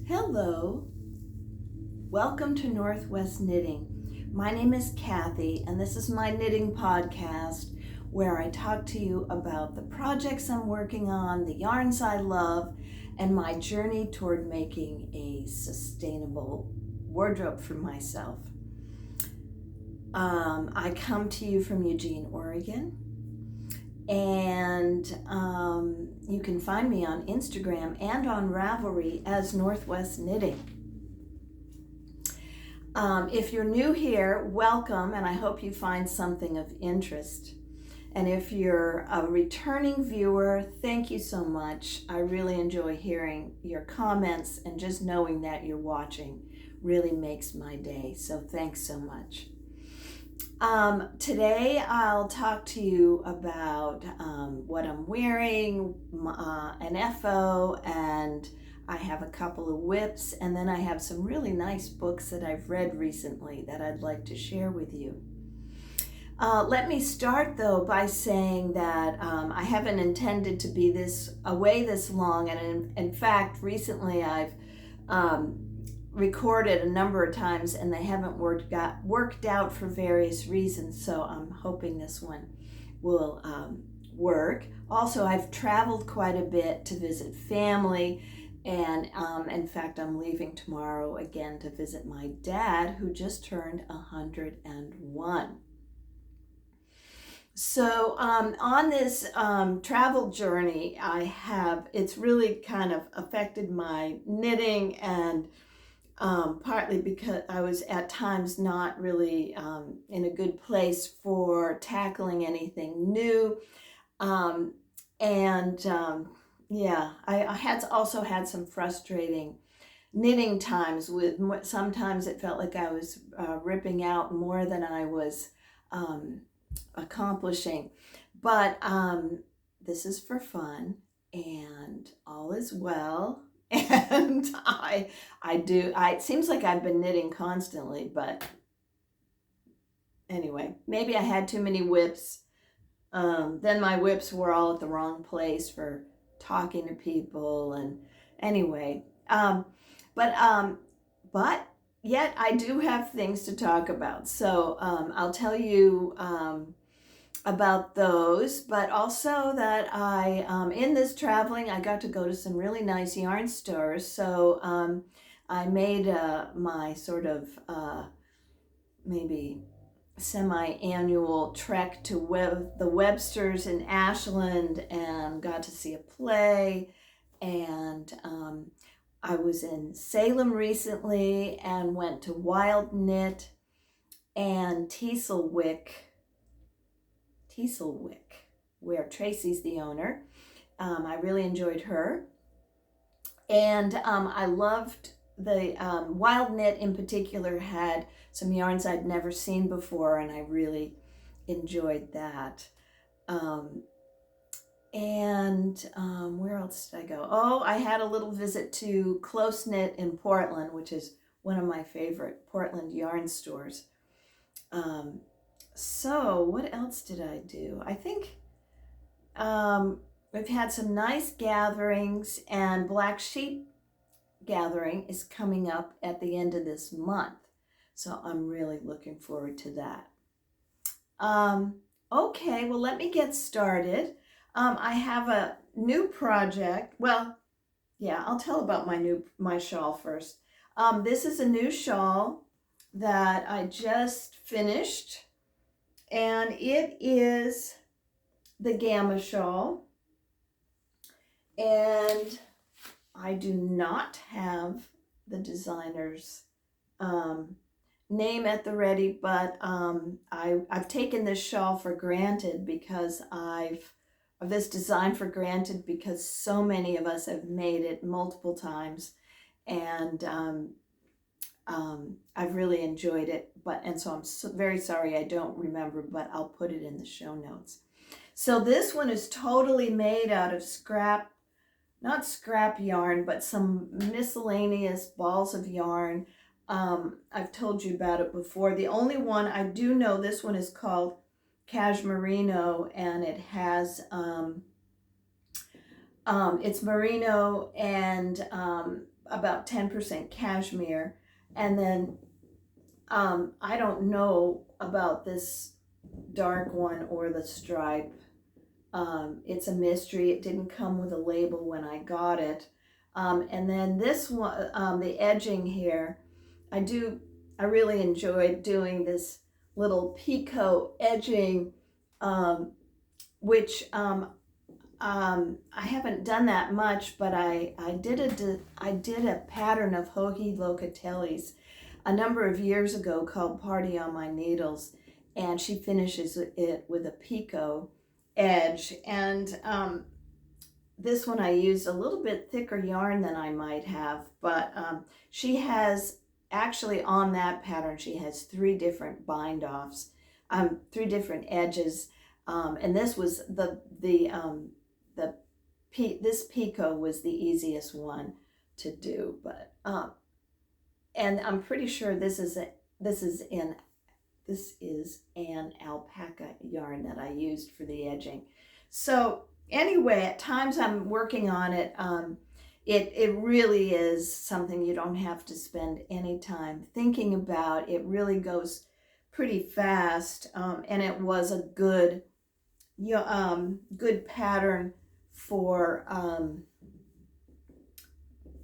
Hello, welcome to Northwest Knitting. My name is Kathy and this is my knitting podcast where I talk to you about the projects I'm working on, the yarns I love, and my journey toward making a sustainable wardrobe for myself. I come to you from Eugene, Oregon, and you can find me on Instagram and on Ravelry as Northwest Knitting. If you're new here, welcome, and I hope you find something of interest. And if you're a returning viewer, thank you so much. I really enjoy hearing your comments, and just knowing that you're watching really makes my day, so thanks so much. Today I'll talk to you about what I'm wearing, an FO, and I have a couple of whips, and then I have some really nice books that I've read recently that I'd like to share with you. Let me start though by saying that I haven't intended to be away this long, and in fact recently I've recorded a number of times and they haven't worked out for various reasons, so I'm hoping this one will work. Also, I've traveled quite a bit to visit family, and in fact I'm leaving tomorrow again to visit my dad, who just turned 101. So on this travel journey it's really kind of affected my knitting, and partly because I was at times not really in a good place for tackling anything new. I had also had some frustrating knitting times sometimes it felt like I was ripping out more than I was accomplishing. But this is for fun and all is well. And it seems like I've been knitting constantly, but anyway, maybe I had too many whips. Then my whips were all at the wrong place for talking to people, and anyway, but yet I do have things to talk about. So I'll tell you about those, but also that in this traveling I got to go to some really nice yarn stores. So I made my sort of maybe semi-annual trek to the Websters in Ashland, and got to see a play. And I was in Salem recently and went to Wild Knit and Thistle, where Tracy's the owner. I really enjoyed her. And I loved the Wild Knit in particular, had some yarns I'd never seen before, and I really enjoyed that. Where else did I go? Oh, I had a little visit to Close Knit in Portland, which is one of my favorite Portland yarn stores. So what else did I do? I think we've had some nice gatherings, and Black Sheep gathering is coming up at the end of this month. So I'm really looking forward to that. Okay, well, let me get started. I have a new project. Well, yeah, I'll tell about my shawl first. This is a new shawl that I just finished, and it is the Gamma shawl, and I do not have the designer's name at the ready, but I've taken this shawl for granted because this design for granted because so many of us have made it multiple times, and I've really enjoyed it. And so I'm very sorry I don't remember, but I'll put it in the show notes. So this one is totally made out of not scrap yarn, but some miscellaneous balls of yarn. I've told you about it before. The only one I do know, this one is called Cashmerino, and it has it's merino and about 10% cashmere. And then I don't know about this dark one or the stripe. It's a mystery. It didn't come with a label when I got it. And then this one, the edging here, I really enjoyed doing this little picot edging, which I haven't done that much, but I did a pattern of Joji Locatelli's a number of years ago called Party on My Needles, and she finishes it with a picot edge. And this one I used a little bit thicker yarn than I might have, but she has actually on that pattern, she has 3 different bind offs, 3 different edges, and this was this picot was the easiest one to do, but and I'm pretty sure this is an alpaca yarn that I used for the edging. So anyway, at times I'm working on it. It really is something you don't have to spend any time thinking about. It really goes pretty fast, and it was a good pattern for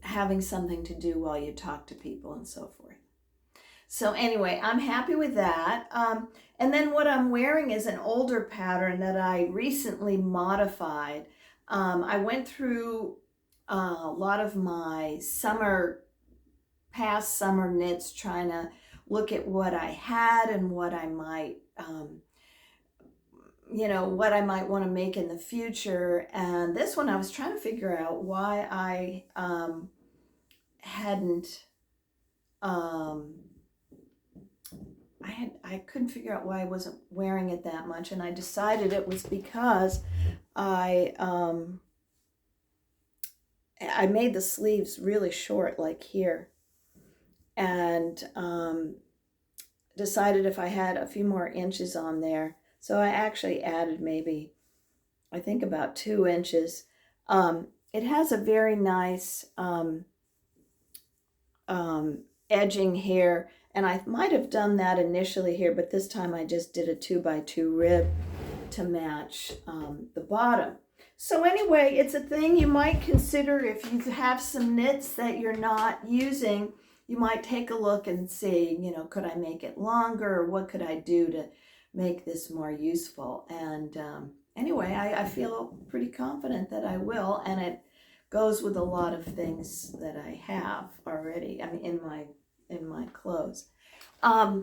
having something to do while you talk to people and so forth. So anyway, I'm happy with that. And then what I'm wearing is an older pattern that I recently modified. I went through a lot of my past summer knits, trying to look at what I had and what I might, what I might want to make in the future. And this one, I was trying to figure out why I I couldn't figure out why I wasn't wearing it that much, and I decided it was because I made the sleeves really short, like here, and decided if I had a few more inches on there. So I actually added maybe, I think about 2 inches. It has a very nice edging here, and I might have done that initially here, but this time I just did a 2x2 rib to match the bottom. So anyway, it's a thing you might consider if you have some knits that you're not using. You might take a look and see, could I make it longer, or what could I do to make this more useful? And anyway, I feel pretty confident that I will, and it goes with a lot of things that I have already. I mean, in my clothes. I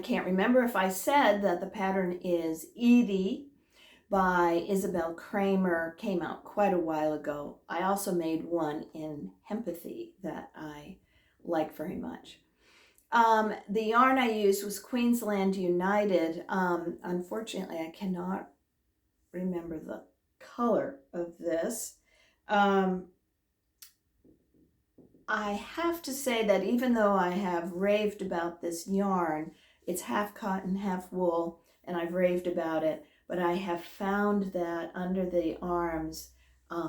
can't remember if I said that the pattern is Edie by Isabell Kraemer, came out quite a while ago. I also made one in Empathy that I like very much. The yarn I used was Queensland United. Unfortunately, I cannot remember the color of this. I have to say that even though I have raved about this yarn, it's half cotton, half wool, and I've raved about it, but I have found that under the arms,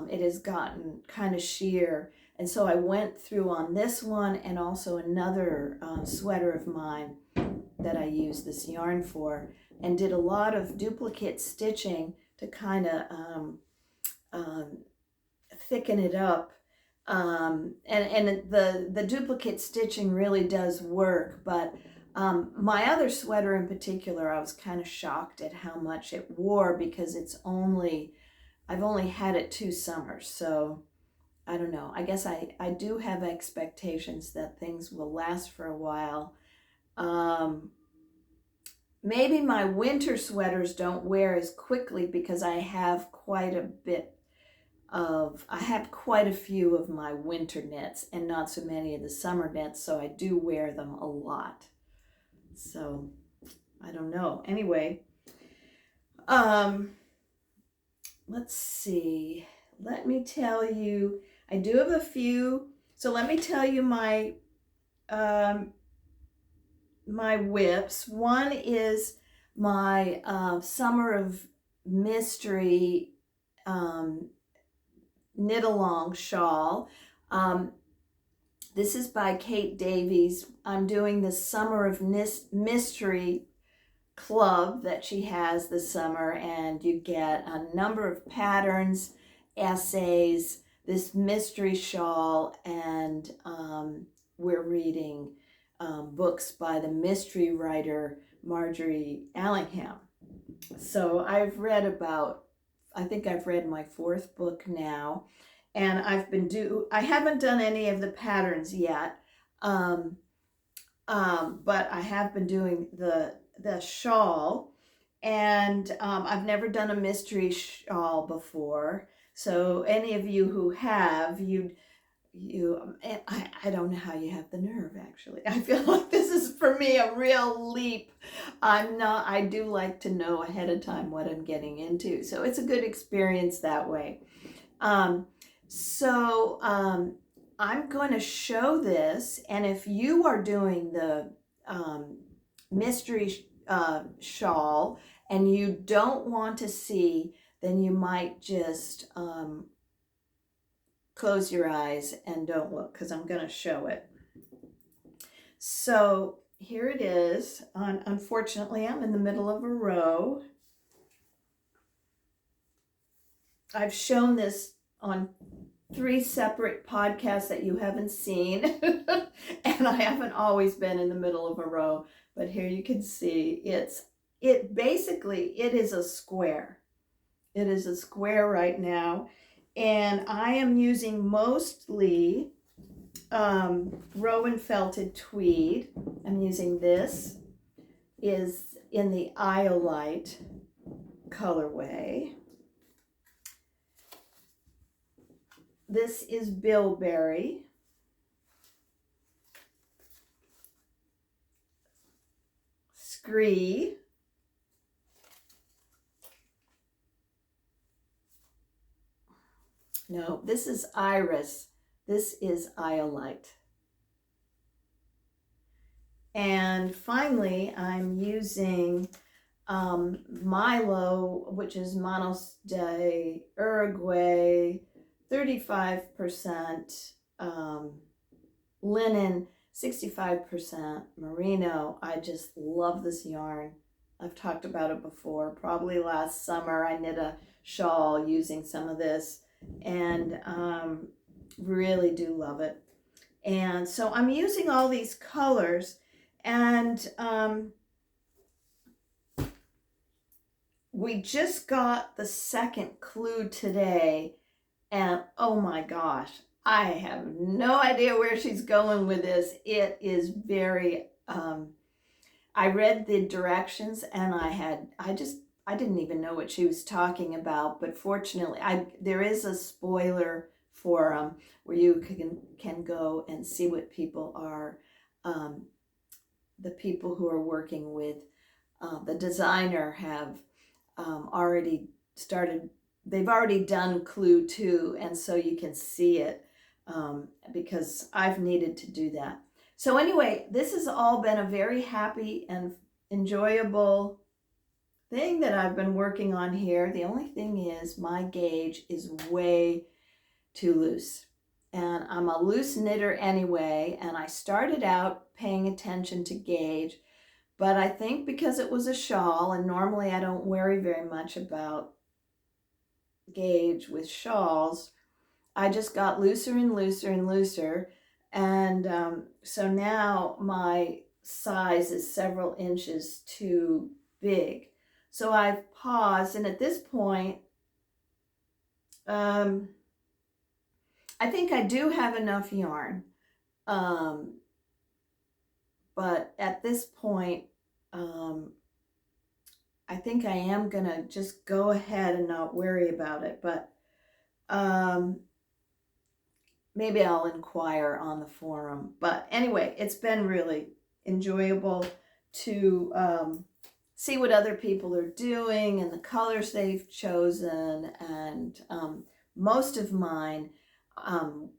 it has gotten kind of sheer. And so I went through on this one and also another sweater of mine that I used this yarn for, and did a lot of duplicate stitching to kind of thicken it up. And the duplicate stitching really does work, but my other sweater in particular, I was kind of shocked at how much it wore, because I've only had it 2 summers, so I don't know. I guess I do have expectations that things will last for a while. Maybe my winter sweaters don't wear as quickly because I have quite a few of my winter knits and not so many of the summer knits, so I do wear them a lot. So I don't know. Anyway, let's see. Let me tell you, I do have a few. So let me tell you my my whips. One is my Summer of Mystery knit-along shawl. This is by Kate Davies. I'm doing the Summer of Mystery club that she has this summer, and you get a number of patterns, essays, this mystery shawl, and we're reading books by the mystery writer Marjorie Allingham. So I think I've read my 4th book now, and I haven't done any of the patterns yet, but I have been doing the shawl, and I've never done a mystery shawl before. So any of you who have, I don't know how you have the nerve, actually. I feel like this is, for me, a real leap. I do like to know ahead of time what I'm getting into. So it's a good experience that way. I'm going to show this, and if you are doing the mystery shawl and you don't want to see, then you might just close your eyes and don't look, because I'm going to show it. So here it is. Unfortunately, I'm in the middle of a row. I've shown this on 3 separate podcasts that you haven't seen, and I haven't always been in the middle of a row, but here you can see it is a square. It is a square right now, and I am using mostly Rowan felted tweed. I'm using this, is in the Iolite colorway. This is bilberry. Scree. No, this is iris. This is Iolite. And finally, I'm using Milo, which is Manos de Uruguay, 35% linen, 65% merino. I just love this yarn. I've talked about it before. Probably last summer I knit a shawl using some of this, and really do love it. And so I'm using all these colors, and we just got the 2nd clue today, and oh my gosh, I have no idea where she's going with this. It is very, I read the directions, and I didn't even know what she was talking about, but fortunately, there is a spoiler forum where you can go and see what people are, the people who are working with the designer have already started. They've already done clue 2, and so you can see it because I've needed to do that. So anyway, this has all been a very happy and enjoyable thing that I've been working on here. The only thing is my gauge is way too loose, and I'm a loose knitter anyway, and I started out paying attention to gauge, but I think because it was a shawl, and normally I don't worry very much about gauge with shawls, I just got looser and looser and looser, and so now my size is several inches too big. So I've paused, and at this point, I think I do have enough yarn, but at this point, I think I am gonna just go ahead and not worry about it, but maybe I'll inquire on the forum. But anyway, it's been really enjoyable to see what other people are doing and the colors they've chosen, and most of mine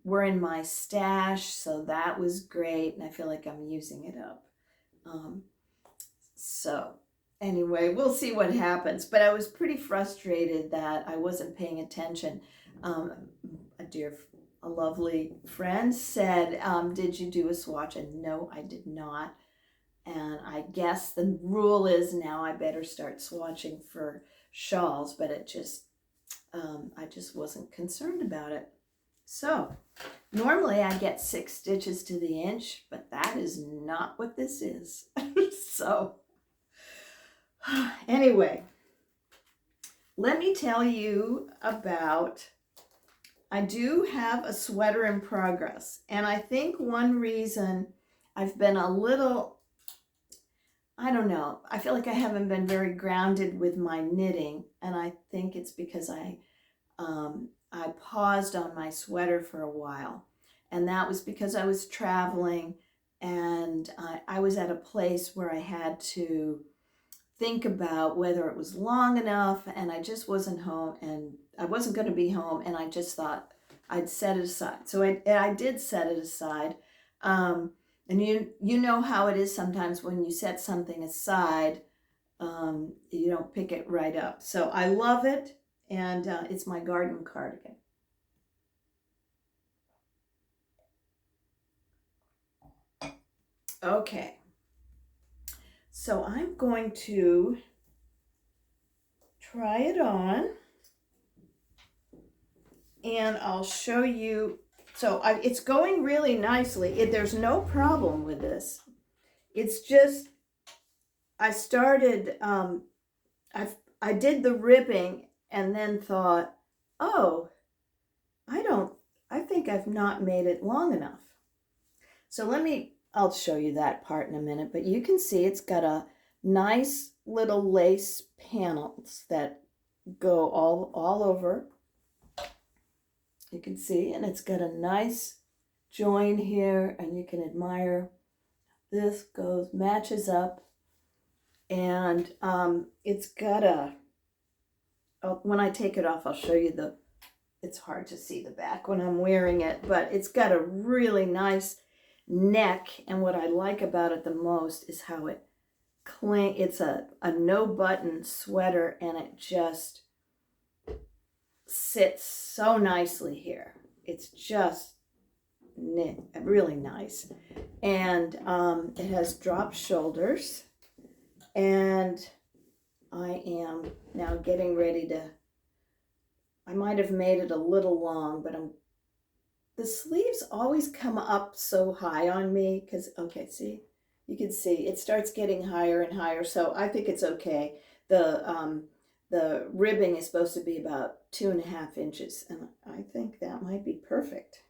were in my stash, so that was great, and I feel like I'm using it up. So anyway, we'll see what happens, but I was pretty frustrated that I wasn't paying attention. A lovely friend said, did you do a swatch? And no, I did not. And I guess the rule is now I better start swatching for shawls, but I just wasn't concerned about it. So normally I get 6 stitches to the inch, but that is not what this is. So anyway, let me tell you about, I do have a sweater in progress. And I think one reason I've been a little, I don't know, I feel like I haven't been very grounded with my knitting. And I think it's because I paused on my sweater for a while. And that was because I was traveling and I was at a place where I had to think about whether it was long enough, and I just wasn't home, and I wasn't going to be home, and I just thought I'd set it aside. So I did set it aside. And you know how it is sometimes when you set something aside, you don't pick it right up. So I love it, and it's my garden cardigan. Okay, so I'm going to try it on, and I'll show you. So it's going really nicely. There's no problem with this. It's just, I started, I did the ribbing and then thought, oh, I think I've not made it long enough. So I'll show you that part in a minute, but you can see it's got a nice little lace panels that go all over. You can see, and it's got a nice join here, and you can admire this matches up, and it's got when I take it off, I'll show you it's hard to see the back when I'm wearing it, but it's got a really nice neck, and what I like about it the most is how it's a no button sweater, and it just sits so nicely here. It's just really nice, and it has drop shoulders, and I am now getting ready to, I might have made it a little long, but the sleeves always come up so high on me because, okay, see, you can see it starts getting higher and higher, so I think it's okay. The ribbing is supposed to be about 2.5 inches, and I think that might be perfect.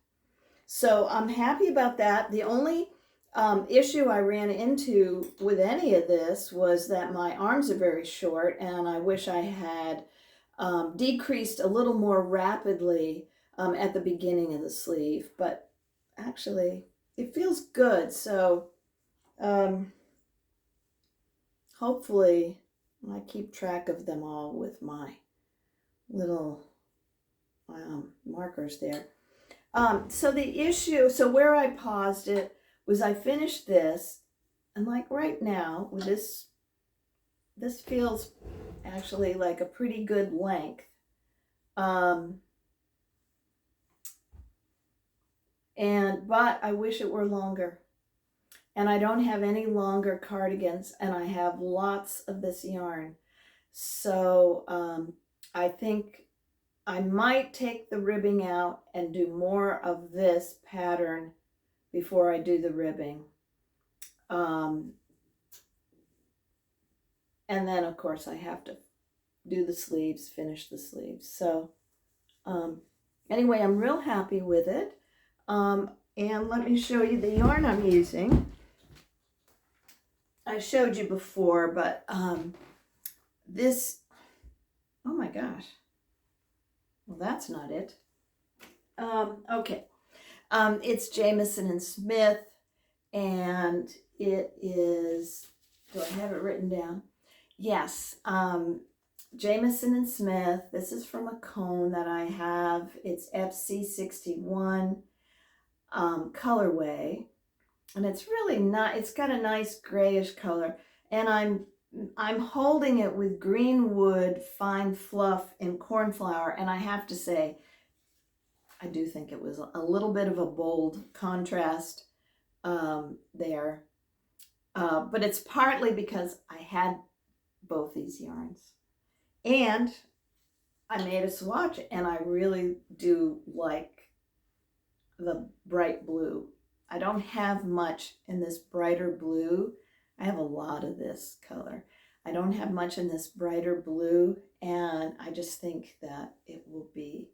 So I'm happy about that. The only issue I ran into with any of this was that my arms are very short, and I wish I had decreased a little more rapidly at the beginning of the sleeve, but actually it feels good. So hopefully I keep track of them all with my little markers there. So where I paused it was I finished this, and like right now with this feels actually like a pretty good length. But I wish it were longer. And I don't have any longer cardigans, and I have lots of this yarn. So I think I might take the ribbing out and do more of this pattern before I do the ribbing. And then of course I have to do the sleeves, finish the sleeves. So anyway, I'm real happy with it. And let me show you the yarn I'm using. I showed you before, but this, oh my gosh. Well, that's not it. Okay. It's Jamieson Smith, and it is, do I have it written down? Yes. Jamieson Smith. This is from a cone that I have. It's FC61 colorway. And it's really not, it's got a nice grayish color. And I'm holding it with Greenwood Fine Fluff in Cornflower. And I have to say, I do think it was a little bit of a bold contrast there. But it's partly because I had both these yarns. And I made a swatch, and I really do like the bright blue. I don't have much in this brighter blue. I have a lot of this color. I don't have much in this brighter blue, and I just think that it will be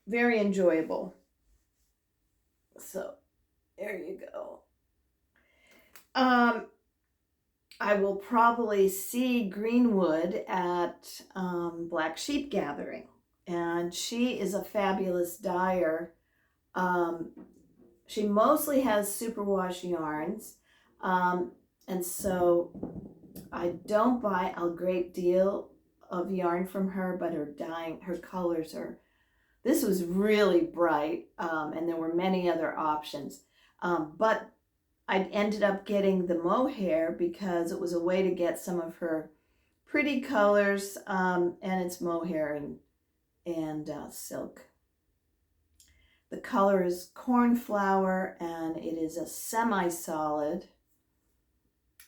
very enjoyable. So there you go. I will probably see Greenwood at Black Sheep Gathering, and she is a fabulous dyer. She mostly has superwash yarns, and so I don't buy a great deal of yarn from her, but her colors are, this was really bright, and there were many other options, but I ended up getting the mohair because it was a way to get some of her pretty colors, and it's mohair and silk. The color is Cornflower, and it is a semi-solid.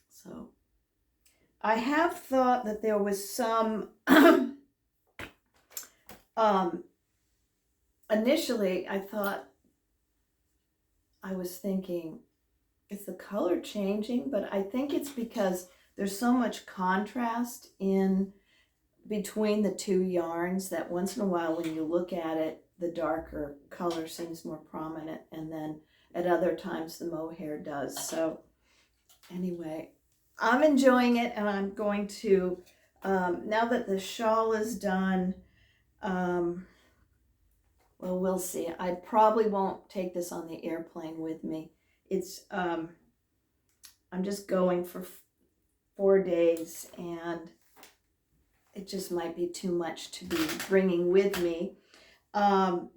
So I have thought that there was some, initially I was thinking, is the color changing? But I think it's because there's so much contrast in between the two yarns that once in a while when you look at it, the darker color seems more prominent, and then at other times the mohair does. So anyway, I'm enjoying it, and I'm going to, now that the shawl is done, well, we'll see. I probably won't take this on the airplane with me. It's, I'm just going for 4 days, and it just might be too much to be bringing with me.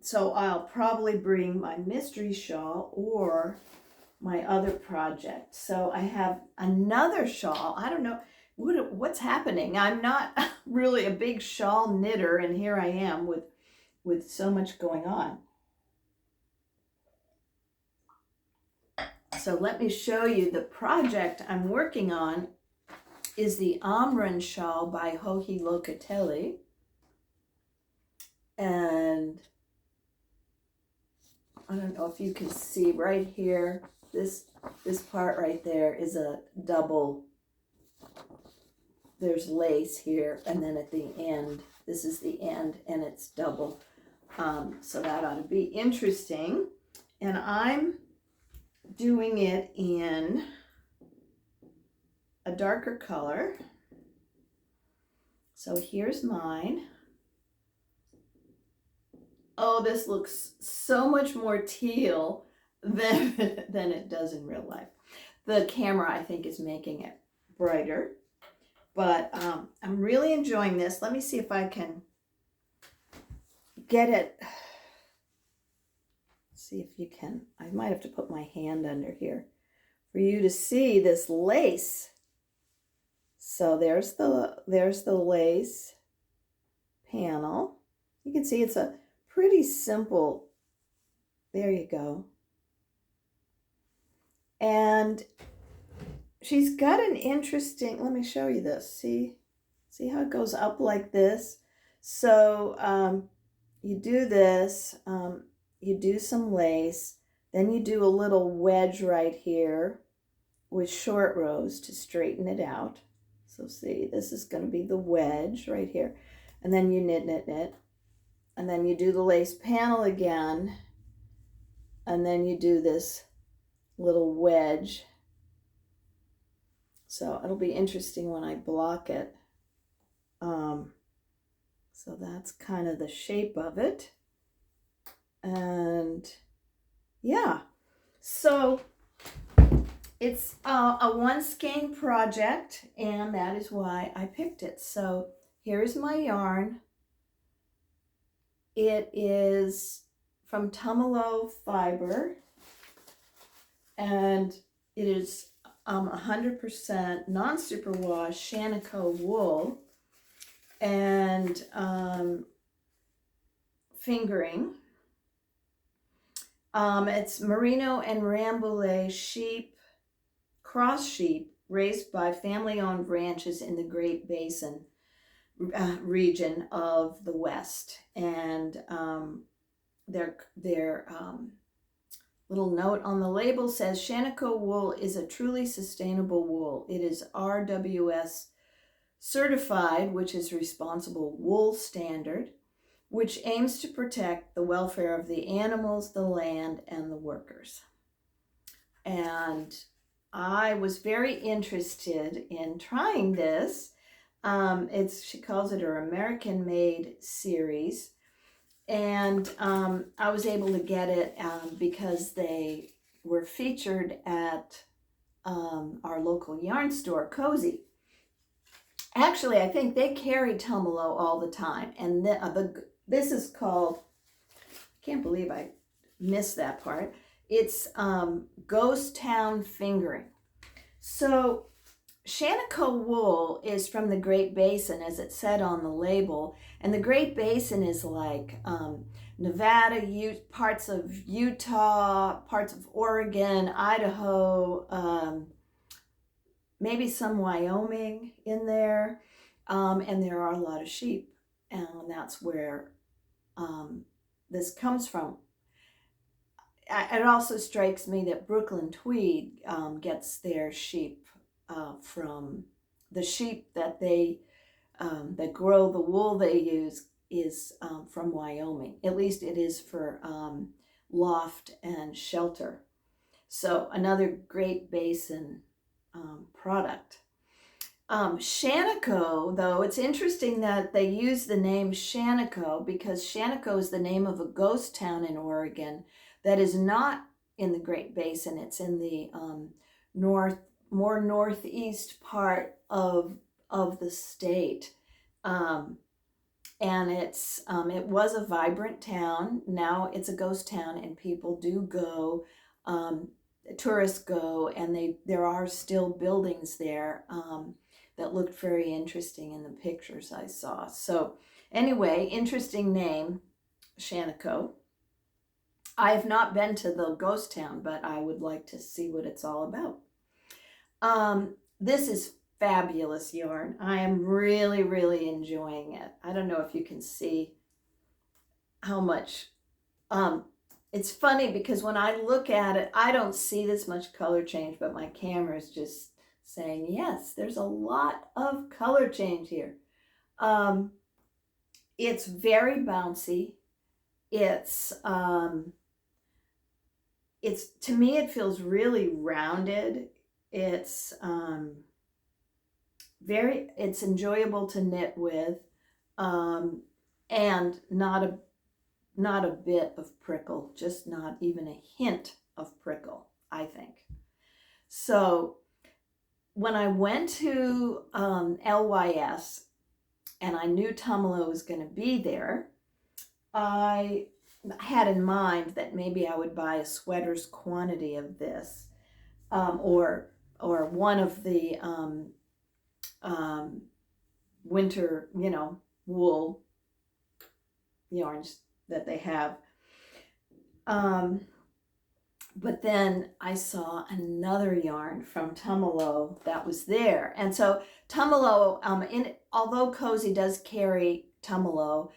So I'll probably bring my mystery shawl or my other project. So I have another shawl. I don't know what's happening. I'm not really a big shawl knitter, and here I am with so much going on. So let me show you the project I'm working on is the Amren shawl by Locatelli. And I don't know if you can see right here, this part right there is a double, there's lace here, and then at the end, this is the end, and it's double. So that ought to be interesting. And I'm doing it in a darker color. So here's mine. Oh, this looks so much more teal than it does in real life. The camera, I think, is making it brighter, but I'm really enjoying this. Let me see if I can get it. See if you can. I might have to put my hand under here for you to see this lace. So there's the lace panel. You can see it's a pretty simple, there you go. And she's got an interesting, let me show you this. See how it goes up like this? So you do this, you do some lace, then you do a little wedge right here with short rows to straighten it out. So see, this is going to be the wedge right here. And then you knit, knit, knit. And then you do the lace panel again. And then you do this little wedge. So it'll be interesting when I block it. So that's kind of the shape of it. And yeah, so it's a one skein project, and that is why I picked it. So here's my yarn. It is from Tumalo fiber, and it is 100% non-superwash Shanico wool, and fingering. It's merino and rambouillet sheep, cross sheep, raised by family-owned ranches in the Great Basin region of the West. And their little note on the label says, Shaniko wool is a truly sustainable wool. It is RWS certified, which is Responsible Wool Standard, which aims to protect the welfare of the animals, the land, and the workers. And I was very interested in trying this. She calls it her American-made series. And I was able to get it because they were featured at our local yarn store, Cozy. Actually, I think they carry Tumalo all the time. And this is called, I can't believe I missed that part. It's Ghost Town Fingering. So Shaniko wool is from the Great Basin, as it said on the label. And the Great Basin is like Nevada, parts of Utah, parts of Oregon, Idaho, maybe some Wyoming in there. And there are a lot of sheep. And that's where this comes from. It also strikes me that Brooklyn Tweed gets their sheep from the sheep that they that grow the wool they use is from Wyoming. At least it is for loft and shelter. So another Great Basin product. Shaniko, though, it's interesting that they use the name Shaniko because Shaniko is the name of a ghost town in Oregon that is not in the Great Basin. It's in the more northeast part of the state. And it was a vibrant town. Now it's a ghost town, and people do go, tourists go, and there are still buildings there that looked very interesting in the pictures I saw. So anyway, interesting name, Shaniko. I have not been to the ghost town, but I would like to see what it's all about. This is fabulous yarn. I am really, really enjoying it. I don't know if you can see how much. It's funny because when I look at it, I don't see this much color change, but my camera is just saying, yes, there's a lot of color change here. It's very bouncy. It's to me, it feels really rounded. It's it's enjoyable to knit with, and not a bit of prickle, just not even a hint of prickle, I think. So when I went to LYS and I knew Tumalo was going to be there, I had in mind that maybe I would buy a sweater's quantity of this, or one of the winter, wool yarns that they have. But then I saw another yarn from Tumalo that was there. And so Tumalo, although Cozy does carry Tumalo,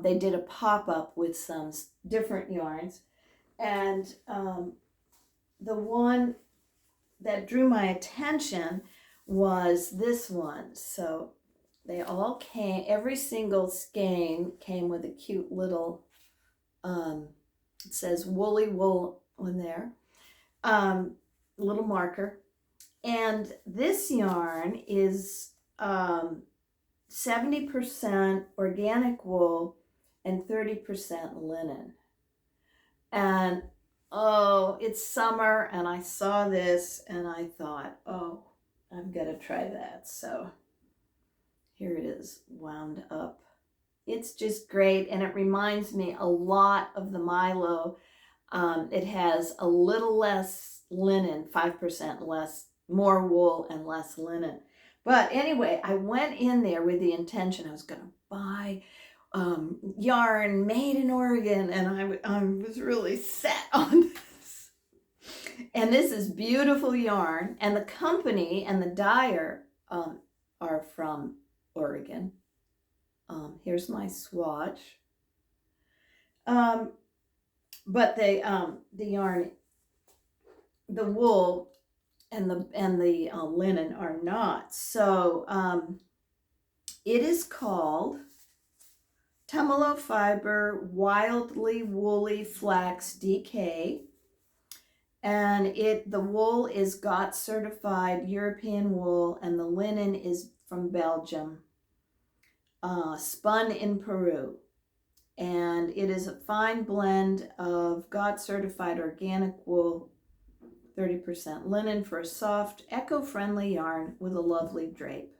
they did a pop-up with some different yarns. And the one that drew my attention was this one. So they all came, every single skein came with a cute little, it says woolly wool on there, little marker. And this yarn is 70% organic wool and 30% linen. And oh, it's summer, and I saw this and I thought, oh, I'm gonna try that. So here it is, wound up. It's just great, and it reminds me a lot of the Milo. It has a little less linen, 5% less, more wool and less linen. But anyway, I went in there with the intention I was going to buy yarn made in Oregon, and I was really set on this. And this is beautiful yarn, and the company and the dyer are from Oregon. Here's my swatch. But the yarn, the wool and the linen are not. So it is called Tumalo Fiber Wildly Woolly Flax DK. And the wool is GOTS certified European wool, and the linen is from Belgium, spun in Peru. And it is a fine blend of GOTS certified organic wool, 30% linen, for a soft, eco-friendly yarn with a lovely drape.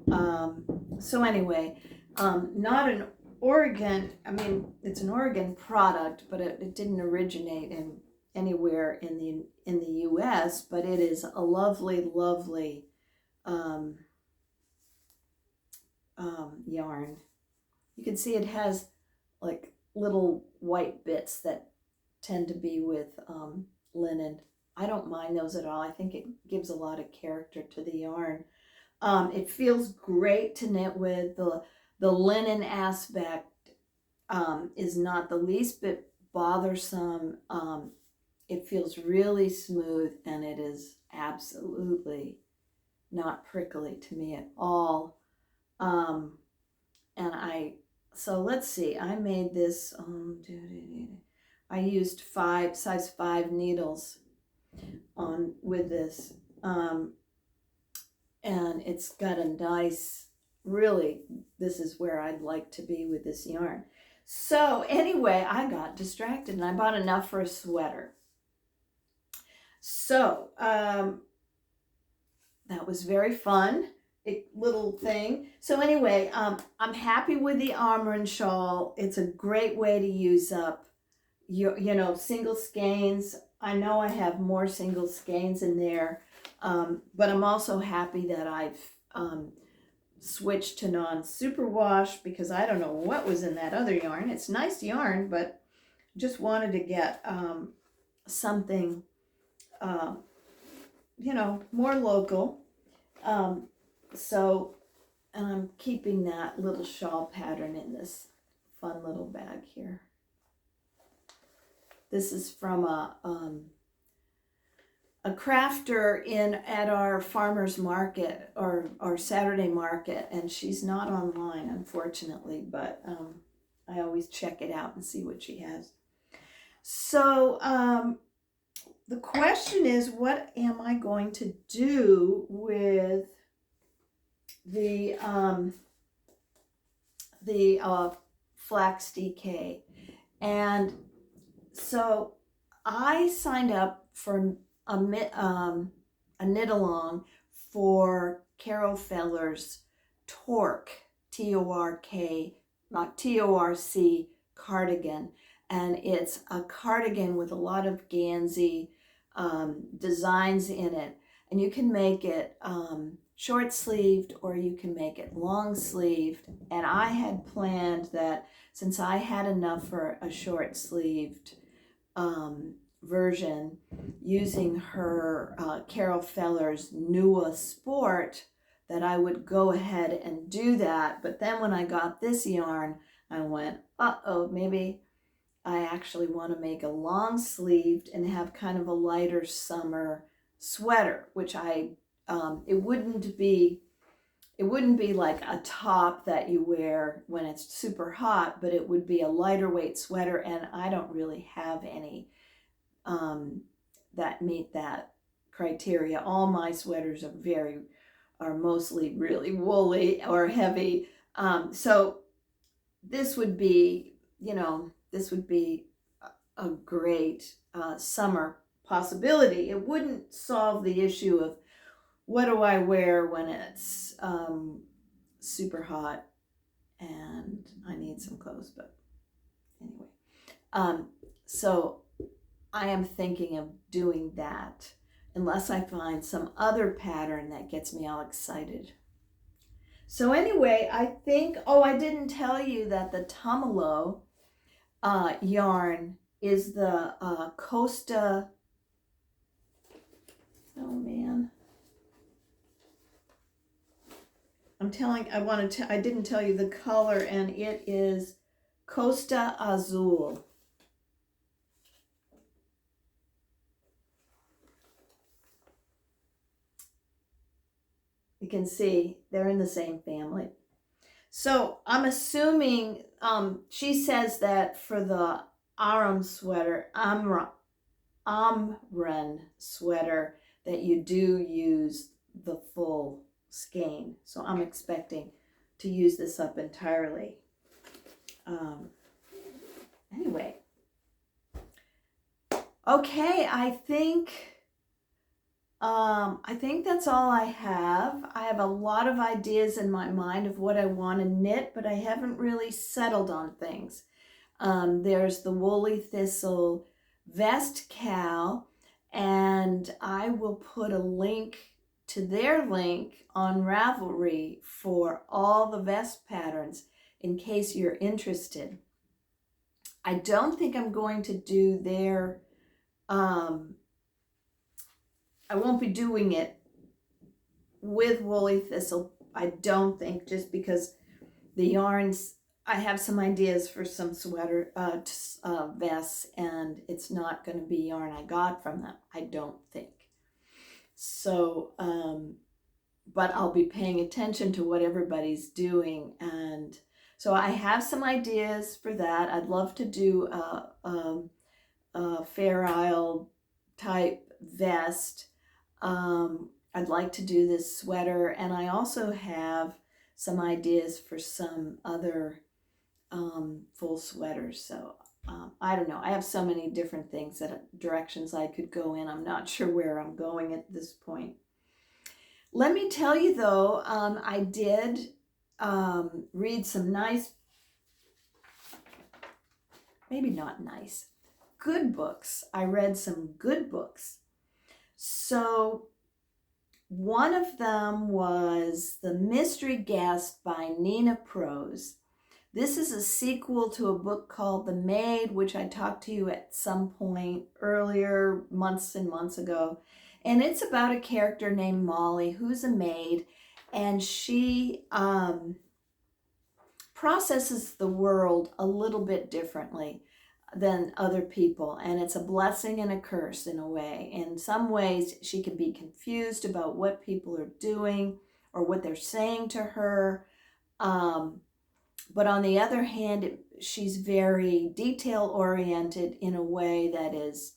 So anyway, not an Oregon, I mean, it's an Oregon product, but it didn't originate anywhere in the U.S., but it is a lovely, lovely yarn. You can see it has like little white bits that tend to be with linen. I don't mind those at all. I think it gives a lot of character to the yarn. It feels great to knit with. The linen aspect is not the least bit bothersome. It feels really smooth, and it is absolutely not prickly to me at all. So let's see, I made this, I used size 5 needles with this, and it's got a nice, really, this is where I'd like to be with this yarn. So anyway, I got distracted and I bought enough for a sweater. So that was very fun, little thing. So anyway, I'm happy with the Amren shawl. It's a great way to use up your single skeins. I know I have more single skeins in there, but I'm also happy that I've switched to non-superwash, because I don't know what was in that other yarn. It's nice yarn, but just wanted to get something more local. So, and I'm keeping that little shawl pattern in this fun little bag here. This is from a crafter at our farmer's market or Saturday market, and she's not online, unfortunately, but I always check it out and see what she has. So the question is, what am I going to do with the flax DK? And so I signed up for a knit-along for Carol Feller's Torque, T-O-R-K, not T-O-R-C, cardigan. And it's a cardigan with a lot of Gansey designs in it. And you can make it short-sleeved, or you can make it long-sleeved. And I had planned that since I had enough for a short-sleeved version, using her Carol Feller's Nua Sport, that I would go ahead and do that. But then when I got this yarn, I went, maybe I actually want to make a long-sleeved and have kind of a lighter summer sweater, which it wouldn't be like a top that you wear when it's super hot, but it would be a lighter weight sweater, and I don't really have any that meet that criteria. All my sweaters are mostly really woolly or heavy. So this would be, a great summer possibility. It wouldn't solve the issue of what do I wear when it's super hot and I need some clothes, but anyway. So I am thinking of doing that, unless I find some other pattern that gets me all excited. So anyway, I think, oh, I didn't tell you that the Tumalo yarn is the Costa, oh man. I didn't tell you the color, and it is Costa Azul. You can see they're in the same family. So I'm assuming, she says that for the Amren sweater, that you do use the full skein. So I'm expecting to use this up entirely. Anyway. Okay, I think that's all I have. I have a lot of ideas in my mind of what I want to knit, but I haven't really settled on things. There's the woolly thistle vest cow, and I will put a link to their link on Ravelry for all the vest patterns in case you're interested. I don't think I'm going to do their, I won't be doing it with woolly thistle, I don't think, just because the yarns, I have some ideas for some sweater vests, and it's not going to be yarn I got from them, I don't think. So, but I'll be paying attention to what everybody's doing, and so I have some ideas for that. I'd love to do a Fair Isle type vest. I'd like to do this sweater, and I also have some ideas for some other full sweaters. So I don't know. I have so many different things, directions I could go in. I'm not sure where I'm going at this point. Let me tell you though, I did read some nice, maybe not nice, good books. I read some good books. So one of them was The Mystery Guest by Nina Prose. This is a sequel to a book called The Maid, which I talked to you at some point earlier, months and months ago. And it's about a character named Molly, who's a maid, and she processes the world a little bit differently than other people, and it's a blessing and a curse in a way. In some ways, she can be confused about what people are doing or what they're saying to her. But on the other hand, she's very detail-oriented in a way that is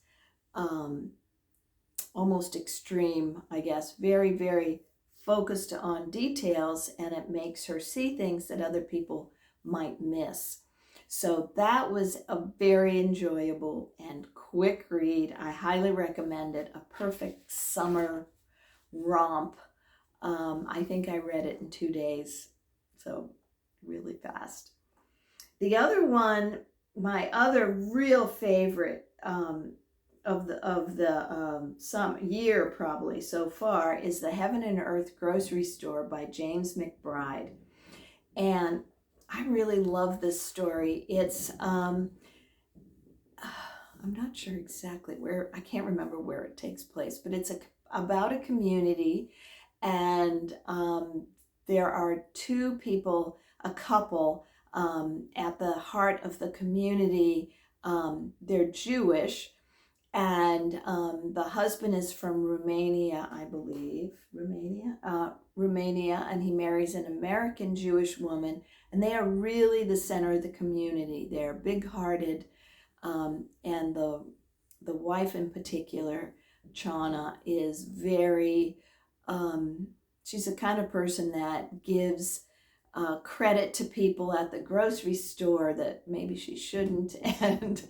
almost extreme, I guess. Very, very focused on details, and it makes her see things that other people might miss. So that was a very enjoyable and quick read. I highly recommend it. A perfect summer romp. I think I read it in 2 days, so really fast. The other one, my other real favorite of the some year probably so far, is The Heaven and Earth Grocery Store by James McBride. And I really love this story. It's, I'm not sure exactly where, I can't remember where it takes place, but it's about a community, and there are two people, a couple, at the heart of the community. They're Jewish, and the husband is from Romania, I believe, Romania, and he marries an American Jewish woman, and they are really the center of the community. They're big-hearted, and the wife in particular, Chana, is very, she's the kind of person that gives credit to people at the grocery store that maybe she shouldn't, and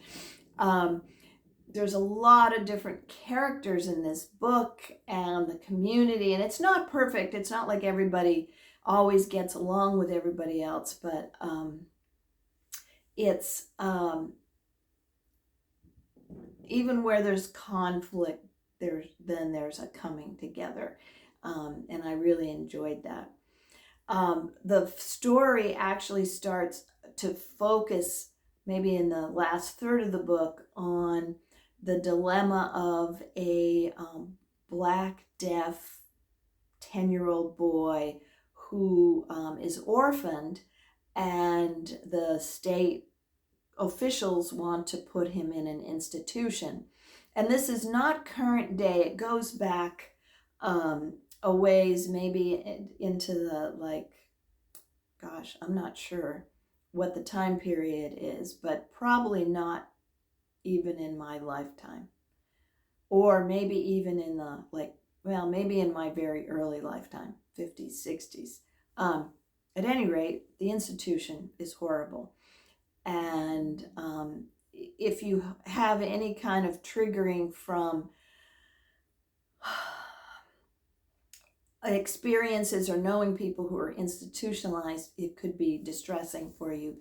there's a lot of different characters in this book and the community, and it's not perfect. It's not like everybody always gets along with everybody else, but it's even where there's conflict, there's a coming together, and I really enjoyed that. The story actually starts to focus, maybe in the last third of the book, on the dilemma of a black, deaf 10-year-old boy who is orphaned, and the state officials want to put him in an institution. And this is not current day. It goes back a ways, maybe into the, like, gosh, I'm not sure what the time period is, but probably not even in my lifetime. Or maybe even in the, like, well, maybe in my very early lifetime, 50s, 60s. At any rate, the institution is horrible. And if you have any kind of triggering from experiences or knowing people who are institutionalized, it could be distressing for you.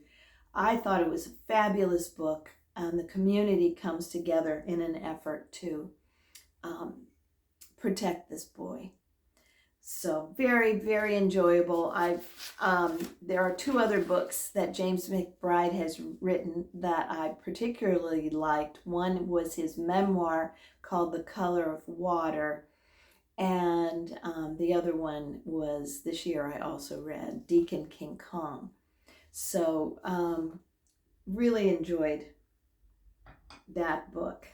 I thought it was a fabulous book, and the community comes together in an effort to protect this boy. So very, very enjoyable. There are two other books that James McBride has written that I particularly liked. One was his memoir called The Color of Water, and the other one was, this year I also read, Deacon King Kong. So really enjoyed that book.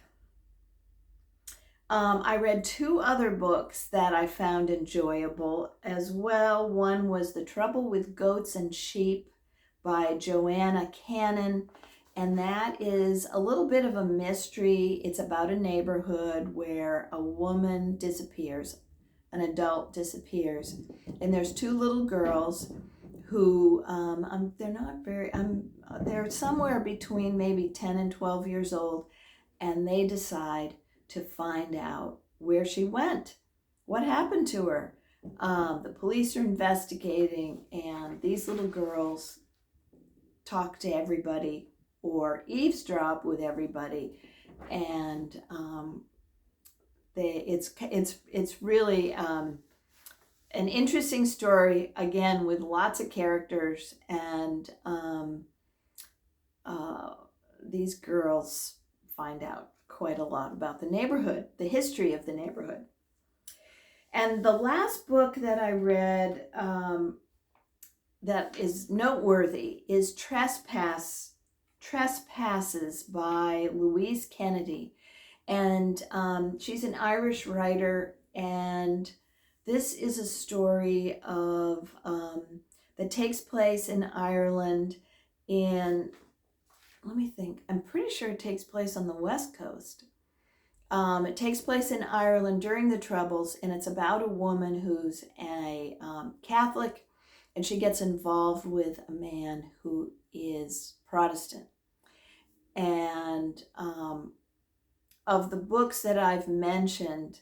I read two other books that I found enjoyable as well. One was The Trouble with Goats and Sheep by Joanna Cannon, and that is a little bit of a mystery. It's about a neighborhood where a woman disappears, an adult disappears, and there's two little girls who they're somewhere between maybe 10 and 12 years old, and they decide to find out where she went, what happened to her. The police are investigating, and these little girls talk to everybody or eavesdrop with everybody, and it's really an interesting story, again, with lots of characters, and these girls find out quite a lot about the neighborhood, the history of the neighborhood. And the last book that I read that is noteworthy is Trespasses by Louise Kennedy. And she's an Irish writer, and this is a story of that takes place in Ireland in, let me think, I'm pretty sure it takes place on the West Coast. It takes place in Ireland during the Troubles, and it's about a woman who's a Catholic, and she gets involved with a man who is Protestant. And of the books that I've mentioned,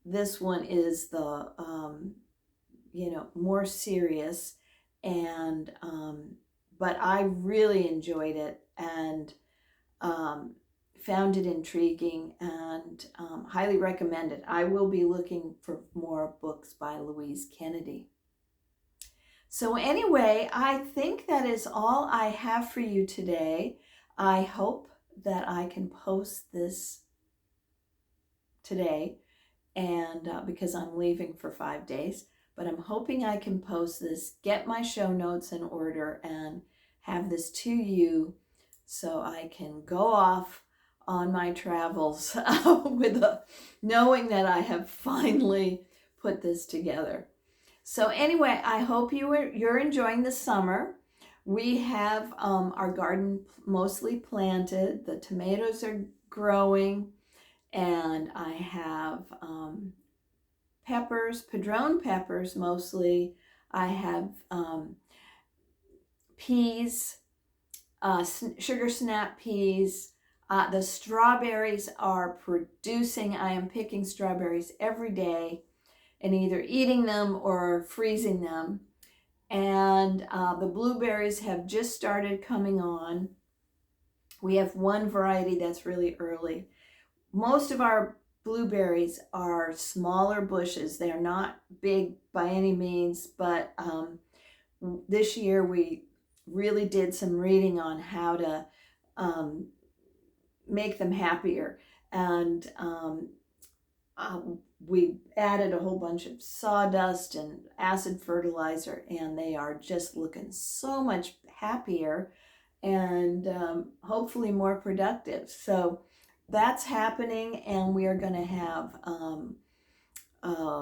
this one is the, more serious, and but I really enjoyed it, and found it intriguing, and highly recommend it. I will be looking for more books by Louise Kennedy. So anyway, I think that is all I have for you today. I hope that I can post this today, and because I'm leaving for 5 days, but I'm hoping I can post this, get my show notes in order, and have this to you so I can go off on my travels knowing that I have finally put this together. So anyway, I hope you're enjoying the summer. We have our garden mostly planted. The tomatoes are growing, and I have peppers, padron peppers mostly. I have peas, sugar snap peas. The strawberries are producing. I am picking strawberries every day and either eating them or freezing them. And the blueberries have just started coming on. We have one variety that's really early. Most of our blueberries are smaller bushes. They're not big by any means, but this year we really did some reading on how to make them happier. And we added a whole bunch of sawdust and acid fertilizer, and they are just looking so much happier and hopefully more productive. So that's happening, and we are going to have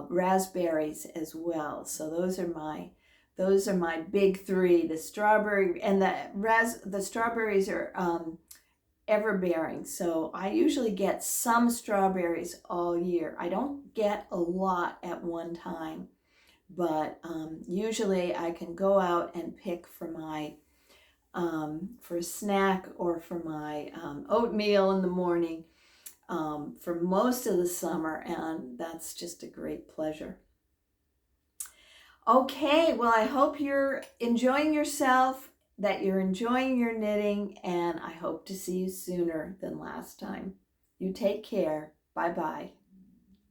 raspberries as well. So those are my big three. The strawberry and the strawberries are ever-bearing, so I usually get some strawberries all year. I don't get a lot at one time, but usually I can go out and pick for my for a snack or for my oatmeal in the morning for most of the summer, and that's just a great pleasure. Okay, well, I hope you're enjoying yourself, that you're enjoying your knitting, and I hope to see you sooner than last time. You take care. Bye-bye.